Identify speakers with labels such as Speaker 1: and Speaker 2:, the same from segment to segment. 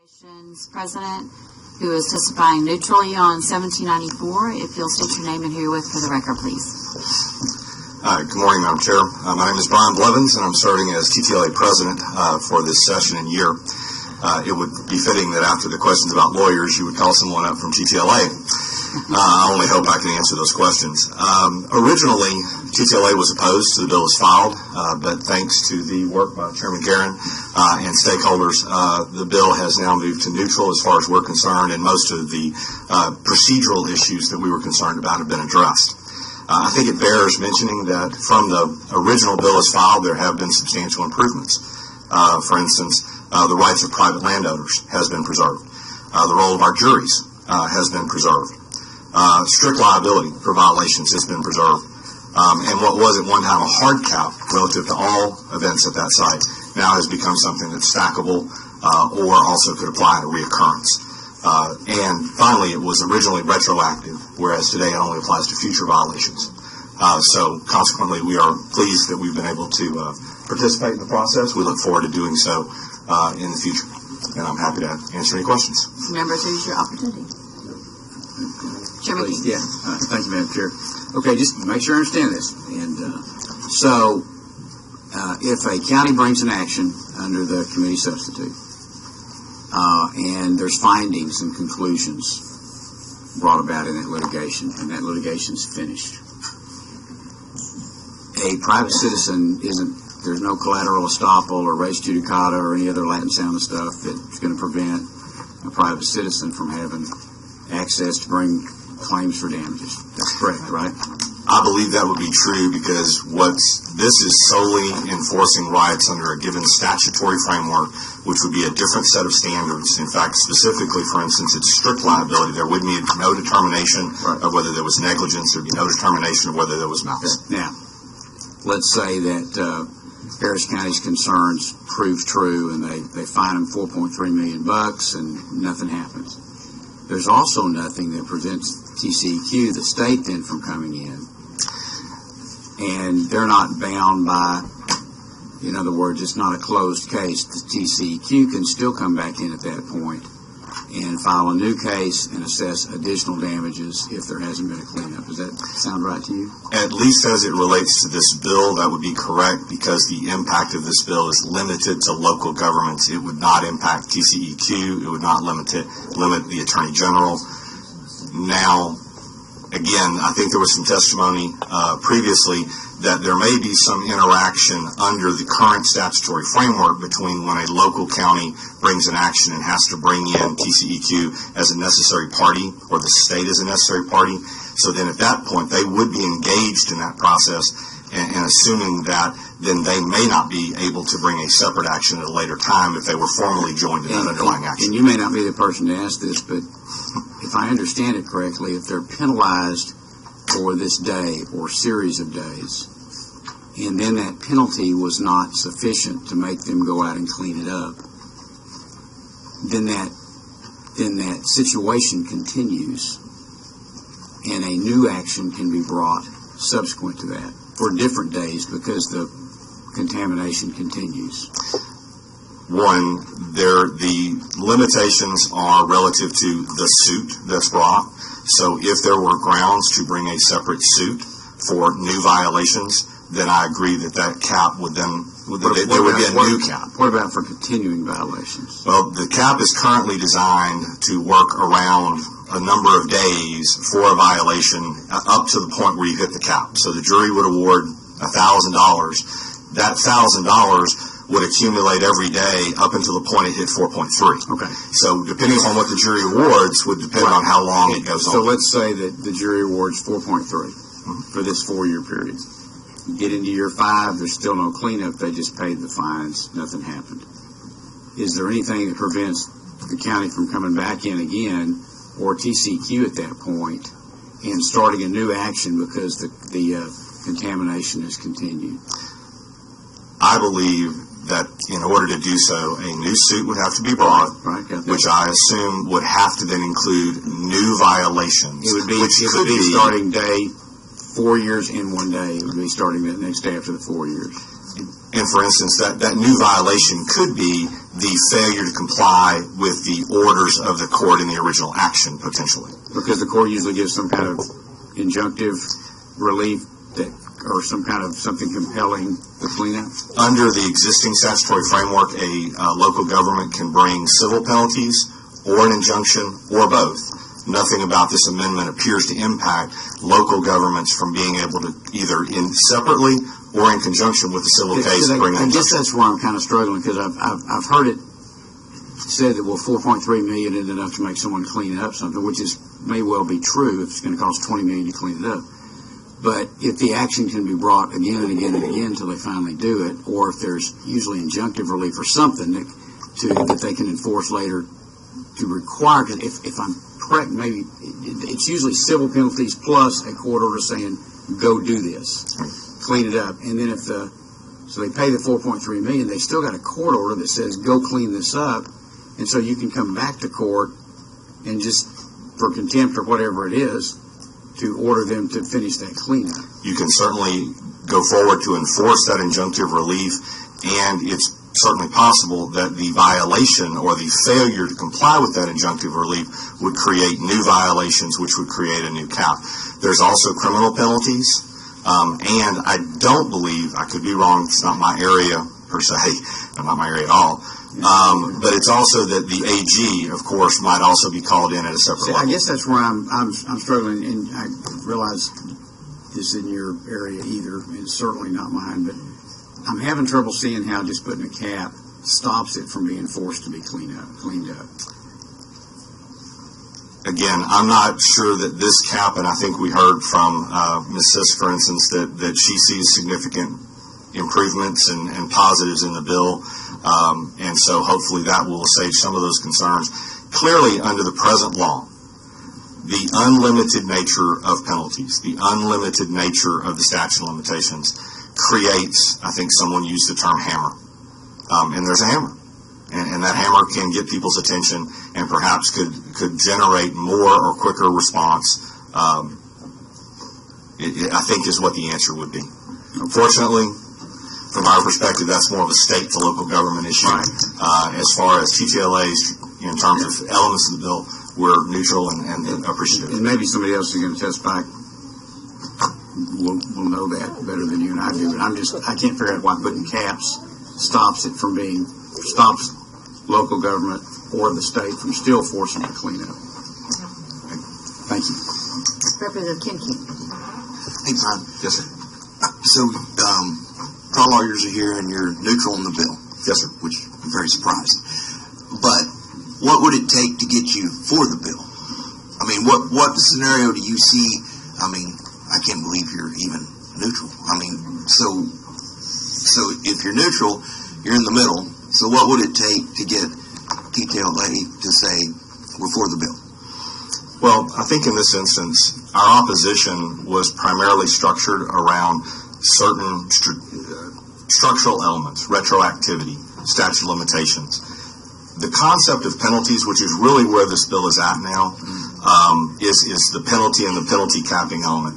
Speaker 1: Violations President, who is testifying neutrally on 1794. If you'll state your name and who you're with for the record, please.
Speaker 2: Good morning, Madam Chair. My name is Bryan Blevins, and I'm serving as TTLA President for this session and year. It would be fitting that after the questions about lawyers, you would call someone up from TTLA. I only hope I can answer those questions. Originally, TTLA was opposed to the bill as filed, but thanks to the work by Chairman Guerin and stakeholders, the bill has now moved to neutral as far as we're concerned, and most of the procedural issues that we were concerned about have been addressed. I think it bears mentioning that from the original bill as filed, there have been substantial improvements. For instance, the rights of private landowners has been preserved. The role of our juries has been preserved. Strict liability for violations has been preserved. And what was at one time a hard cap relative to all events at that site now has become something that's stackable or also could apply to reoccurrence. And finally, it was originally retroactive, whereas today it only applies to future violations. So consequently, we are pleased that we've been able to participate in the process. We look forward to doing so in the future. And I'm happy to answer any questions.
Speaker 1: Members, here's your opportunity. Chairman King.
Speaker 3: Yeah, thank you, Madam Chair. Okay, just make sure I understand this. And so, if a county brings an action under the committee substitute, and there's findings and conclusions brought about in that litigation, and that litigation's finished, a private citizen there's no collateral estoppel or res judicata or any other Latin sounding stuff that's going to prevent a private citizen from having access to bring claims for damages. That's correct, right?
Speaker 2: I believe that would be true because this is solely enforcing rights under a given statutory framework, which would be a different set of standards. In fact, specifically, for instance, it's strict liability. There would be no determination of whether there was negligence. There would be no determination of whether there was malice.
Speaker 3: Now, let's say that Harris County's concerns prove true and they fine them $4.3 million and nothing happens. There's also nothing that prevents TCEQ, the state, then from coming in. And they're not bound by, in other words, it's not a closed case. The TCEQ can still come back in at that point and file a new case and assess additional damages if there hasn't been a cleanup. Does that sound right to you?
Speaker 2: At least as it relates to this bill, that would be correct because the impact of this bill is limited to local governments. It would not impact TCEQ. It would not limit the Attorney General. Now, again, I think there was some testimony previously that there may be some interaction under the current statutory framework between when a local county brings an action and has to bring in TCEQ as a necessary party or the state as a necessary party. So then at that point, they would be engaged in that process and assuming that then they may not be able to bring a separate action at a later time if they were formally joined in that underlying action.
Speaker 3: And you may not be the person to ask this, but if I understand it correctly, if they're penalized for this day or series of days, and then that penalty was not sufficient to make them go out and clean it up, then that situation continues, and a new action can be brought subsequent to that for different days because the contamination continues.
Speaker 2: One, the limitations are relative to the suit that's brought. So if there were grounds to bring a separate suit for new violations, then I agree that cap would then, there would be a new cap.
Speaker 3: What about for continuing violations?
Speaker 2: Well, the cap is currently designed to work around a number of days for a violation up to the point where you hit the cap. So the jury would award $1,000. That $1,000 would accumulate every day up until the point it hit 4.3.
Speaker 3: Okay.
Speaker 2: So depending on what the jury awards would depend on how long it goes on.
Speaker 3: So let's say that the jury awards 4.3 for this 4-year period. You get into year 5, there's still no cleanup. They just paid the fines. Nothing happened. Is there anything that prevents the county from coming back in again or TCEQ at that point and starting a new action because the contamination has continued?
Speaker 2: I believe that in order to do so, a new suit would have to be brought, which I assume would have to then include new violations.
Speaker 3: It would be starting day 4 years in 1 day. It would be starting the next day after the 4 years.
Speaker 2: And for instance, that new violation could be the failure to comply with the orders of the court in the original action, potentially.
Speaker 3: Because the court usually gives some kind of injunctive relief that, or some kind of something compelling the cleanup?
Speaker 2: Under the existing statutory framework, a local government can bring civil penalties or an injunction or both. Nothing about this amendment appears to impact local governments from being able to either separately or in conjunction with the civil case bring an
Speaker 3: I guess
Speaker 2: injunction.
Speaker 3: that's where I'm kind of struggling, because I've heard it said that, well, $4.3 million isn't enough to make someone clean up something, which may well be true if it's going to cost $20 million to clean it up. But if the action can be brought again and again and again until they finally do it, or if there's usually injunctive relief or something that they can enforce later to require, because if I'm correct, maybe it's usually civil penalties plus a court order saying, go do this, clean it up. And then so they pay the $4.3 million, they still got a court order that says, go clean this up. And so you can come back to court and just, for contempt or whatever it is, to order them to finish that cleanup.
Speaker 2: You can certainly go forward to enforce that injunctive relief, and it's certainly possible that the violation or the failure to comply with that injunctive relief would create new violations, which would create a new cap. There's also criminal penalties, and I don't believe, I could be wrong, it's not my area per se, not my area at all, but it's also that the AG, of course, might also be called in at a separate level.
Speaker 3: I guess that's where I'm struggling, and I realize this isn't your area either, and it's certainly not mine, but I'm having trouble seeing how just putting a cap stops it from being forced to be cleaned up.
Speaker 2: Again, I'm not sure that this cap, and I think we heard from Ms. Sisk, for instance, that she sees significant improvements and positives in the bill, and so hopefully that will assuage some of those concerns. Clearly, under the present law, the unlimited nature of penalties, the unlimited nature of the statute of limitations creates, I think someone used the term hammer, and there's a hammer, and that hammer can get people's attention and perhaps could generate more or quicker response. I think is what the answer would be. Unfortunately, from our perspective, that's more of a state to local government issue. As far as TTLAs, in terms of elements of the bill, we're neutral and appreciative.
Speaker 3: And maybe somebody else is going to testify. We'll know that better than you and I do, but I can't figure out why putting caps stops local government or the state from still forcing the cleanup. Thank you.
Speaker 1: Representative Kincaid.
Speaker 4: Hey, Brian.
Speaker 2: Yes, sir.
Speaker 4: So, trial lawyers are here and you're neutral on the bill.
Speaker 2: Yes, sir.
Speaker 4: Which I'm very surprised. But what would it take to get you for the bill? I mean, what scenario do you see? I mean, I can't believe you're even neutral. I mean, so if you're neutral, you're in the middle. So what would it take to get TTLA to say we're for the bill?
Speaker 2: Well, I think in this instance, our opposition was primarily structured around certain structural elements, retroactivity, statute of limitations. The concept of penalties, which is really where this bill is at now, is the penalty and the penalty capping element.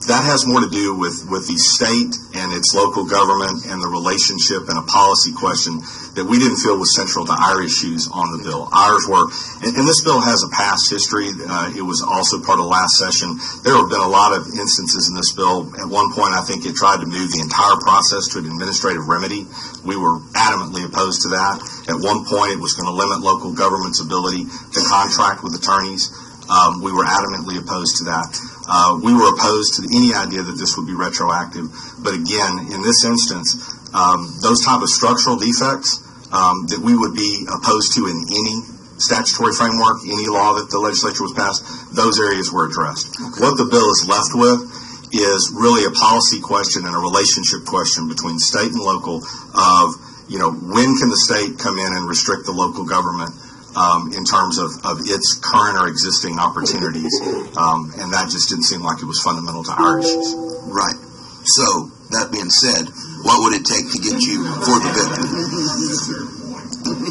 Speaker 2: That has more to do with the state and its local government and the relationship and a policy question that we didn't feel was central to our issues on the bill. Ours were, and this bill has a past history. It was also part of last session. There have been a lot of instances in this bill. At one point, I think it tried to move the entire process to an administrative remedy. We were adamantly opposed to that. At one point, it was going to limit local government's ability to contract with attorneys. We were adamantly opposed to that. We were opposed to any idea that this would be retroactive. But again, in this instance, those type of structural defects that we would be opposed to in any statutory framework, any law that the legislature was passed, those areas were addressed. Okay. What the bill is left with is really a policy question and a relationship question between state and local of, when can the state come in and restrict the local government in terms of its current or existing opportunities, and that just didn't seem like it was fundamental to our issues.
Speaker 4: Right. So, that being said, what would it take to get you for the bill?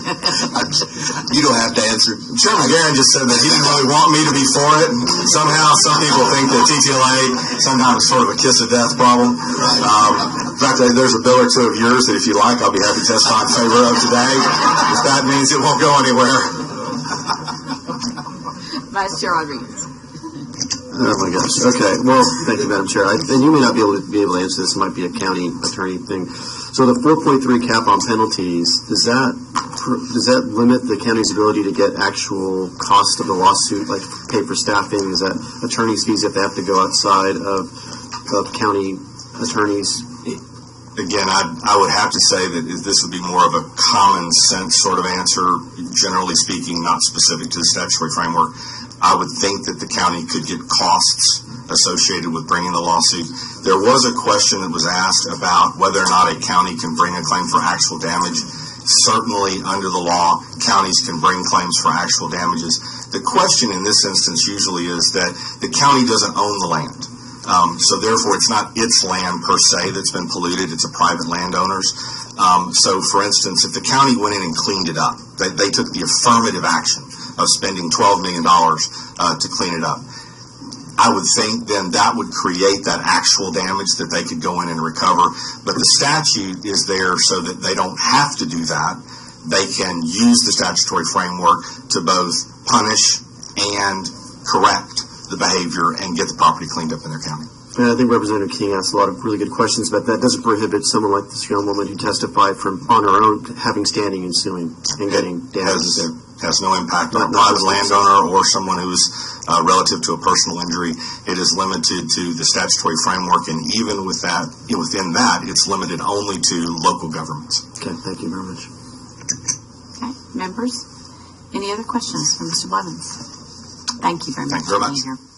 Speaker 4: You don't have to answer.
Speaker 2: Chairman Guerin just said that he didn't really want me to be for it. Somehow, some people think that TTLA somehow is sort of a kiss of death problem. In fact, there's a bill or two of yours that, if you like, I'll be happy to testify in favor of today. If that means it won't go anywhere.
Speaker 1: Vice Chair Rodriguez.
Speaker 5: Oh my gosh. Okay. Well, thank you, Madam Chair. And you may not be able to answer this. It might be a county attorney thing. So the 4.3 cap on penalties, does that limit the county's ability to get actual cost of the lawsuit, like pay for staffing? Is that attorney's fees if they have to go outside of county attorneys?
Speaker 2: Again, I would have to say that this would be more of a common sense sort of answer, generally speaking, not specific to the statutory framework. I would think that the county could get costs associated with bringing the lawsuit. There was a question that was asked about whether or not a county can bring a claim for actual damage. Certainly, under the law, counties can bring claims for actual damages. The question in this instance usually is that the county doesn't own the land. So therefore, it's not its land per se that's been polluted. It's a private landowner's. So, for instance, if the county went in and cleaned it up, they took the affirmative action of spending $12 million to clean it up, I would think then that would create that actual damage that they could go in and recover. But the statute is there so that they don't have to do that. They can use the statutory framework to both punish and correct the behavior and get the property cleaned up in their county.
Speaker 5: And I think Representative King asked a lot of really good questions, but that doesn't prohibit someone like this young woman who testified from on her own having standing and suing and getting damages there.
Speaker 2: Has no impact on a private landowner or someone who is relative to a personal injury. It is limited to the statutory framework, and even with that, within that, it's limited only to local governments.
Speaker 5: Okay, thank you very much.
Speaker 1: Okay, members, any other questions for Mr. Blevins? Thank you very much
Speaker 2: Thank you very
Speaker 1: for being
Speaker 2: much.
Speaker 1: here.